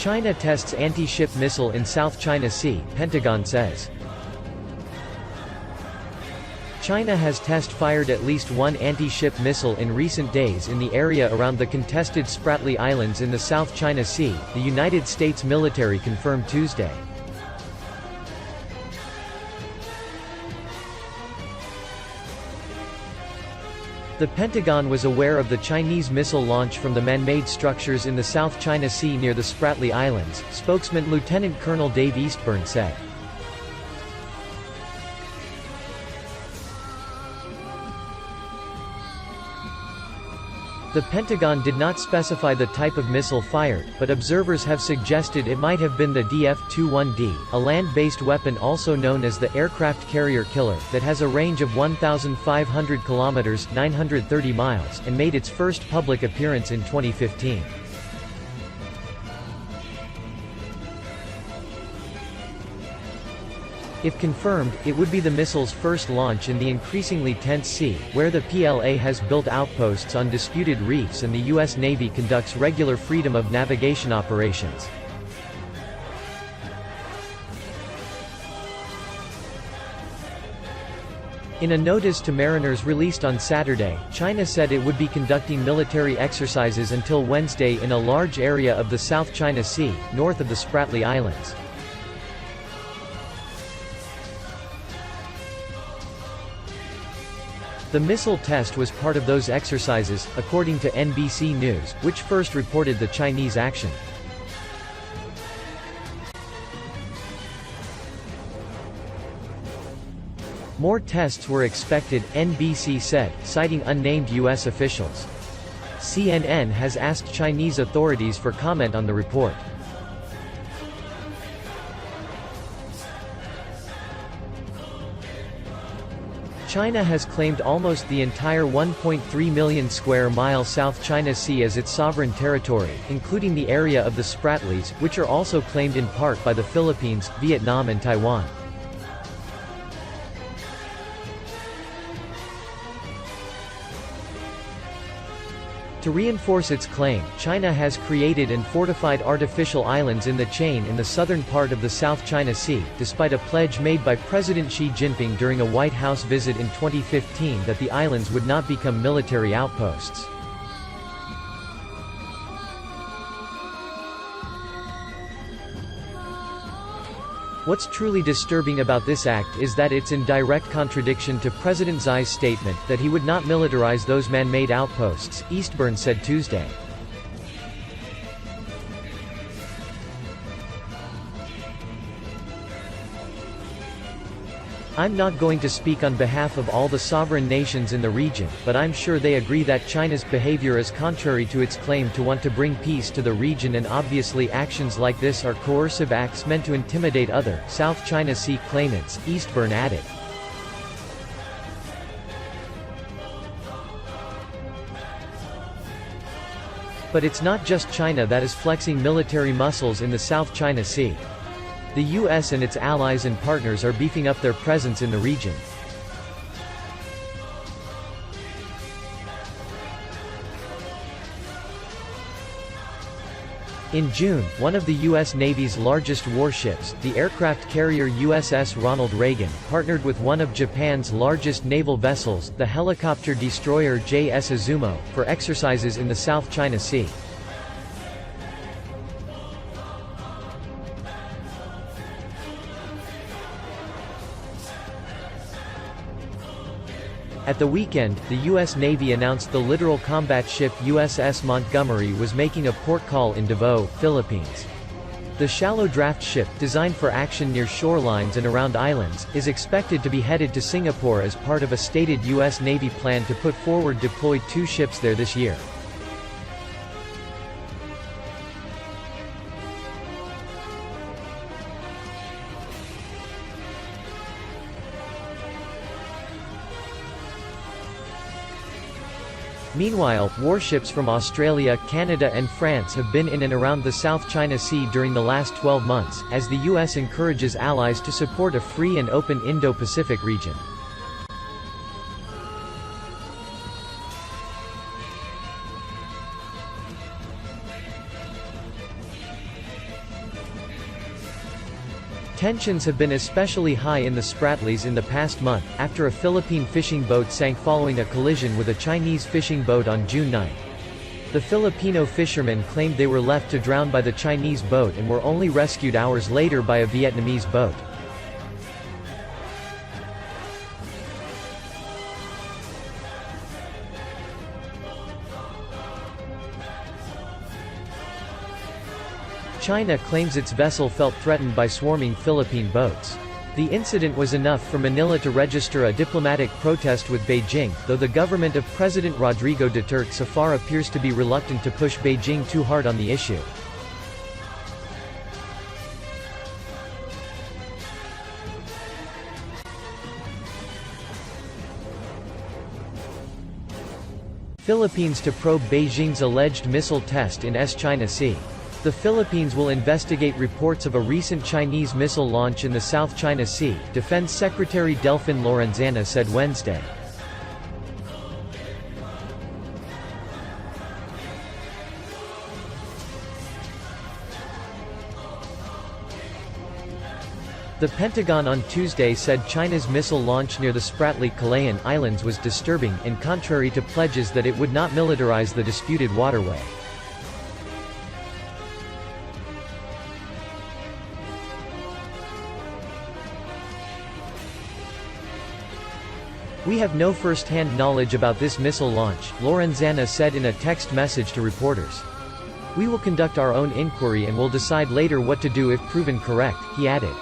China tests anti-ship missile in South China Sea, Pentagon says. China has test-fired at least one anti-ship missile in recent days in the area around the contested Spratly Islands in the South China Sea, the United States military confirmed Tuesday. The Pentagon was aware of the Chinese missile launch from the man-made structures in the South China Sea near the Spratly Islands, spokesman Lieutenant Colonel Dave Eastburn said. The Pentagon did not specify the type of missile fired, but observers have suggested it might have been the DF-21D, a land-based weapon also known as the aircraft carrier killer, that has a range of 1,500 kilometers (930 miles) and made its first public appearance in 2015. If confirmed, it would be the missile's first launch in the increasingly tense sea, where the PLA has built outposts on disputed reefs and the U.S. Navy conducts regular freedom of navigation operations. In a notice to mariners released on Saturday, China said it would be conducting military exercises until Wednesday in a large area of the South China Sea, north of the Spratly Islands. The missile test was part of those exercises, according to NBC News, which first reported the Chinese action. More tests were expected, NBC said, citing unnamed U.S. officials. CNN has asked Chinese authorities for comment on the report. China has claimed almost the entire 1.3 million square mile South China Sea as its sovereign territory, including the area of the Spratlys, which are also claimed in part by the Philippines, Vietnam and Taiwan. To reinforce its claim, China has created and fortified artificial islands in the chain in the southern part of the South China Sea, despite a pledge made by President Xi Jinping during a White House visit in 2015 that the islands would not become military outposts. What's truly disturbing about this act is that it's in direct contradiction to President Xi's statement that he would not militarize those man-made outposts, Eastburn said Tuesday. I'm not going to speak on behalf of all the sovereign nations in the region, but I'm sure they agree that China's behavior is contrary to its claim to want to bring peace to the region, and obviously actions like this are coercive acts meant to intimidate other South China Sea claimants, Eastburn added. But it's not just China that is flexing military muscles in the South China Sea. The U.S. and its allies and partners are beefing up their presence in the region. In June, one of the U.S. Navy's largest warships, the aircraft carrier USS Ronald Reagan, partnered with one of Japan's largest naval vessels, the helicopter destroyer JS Izumo, for exercises in the South China Sea. At the weekend, the U.S. Navy announced the littoral combat ship USS Montgomery was making a port call in Davao, Philippines. The shallow draft ship, designed for action near shorelines and around islands, is expected to be headed to Singapore as part of a stated U.S. Navy plan to put forward deploy 2 ships there this year. Meanwhile, warships from Australia, Canada and France have been in and around the South China Sea during the last 12 months, as the U.S. encourages allies to support a free and open Indo-Pacific region. Tensions have been especially high in the Spratlys in the past month, after a Philippine fishing boat sank following a collision with a Chinese fishing boat on June 9. The Filipino fishermen claimed they were left to drown by the Chinese boat and were only rescued hours later by a Vietnamese boat. China claims its vessel felt threatened by swarming Philippine boats. The incident was enough for Manila to register a diplomatic protest with Beijing, though the government of President Rodrigo Duterte so far appears to be reluctant to push Beijing too hard on the issue. Philippines to probe Beijing's alleged missile test in East China Sea. The Philippines will investigate reports of a recent Chinese missile launch in the South China Sea, Defense Secretary Delfin Lorenzana said Wednesday. The Pentagon on Tuesday said China's missile launch near the Spratly-Calayan Islands was disturbing, and contrary to pledges that it would not militarize the disputed waterway. We have no first-hand knowledge about this missile launch, Lorenzana said in a text message to reporters. We will conduct our own inquiry and will decide later what to do if proven correct, he added.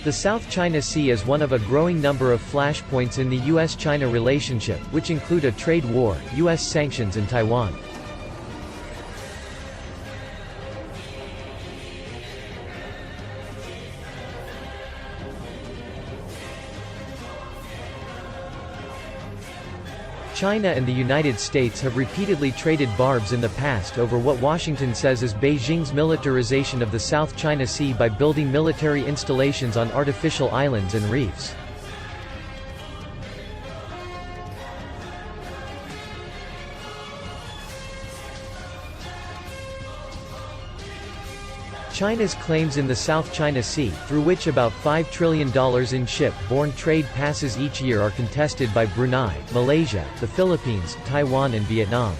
The South China Sea is one of a growing number of flashpoints in the U.S.-China relationship, which include a trade war, U.S. sanctions and Taiwan. China and the United States have repeatedly traded barbs in the past over what Washington says is Beijing's militarization of the South China Sea by building military installations on artificial islands and reefs. China's claims in the South China Sea, through which about $5 trillion in ship-borne trade passes each year, are contested by Brunei, Malaysia, the Philippines, Taiwan and Vietnam.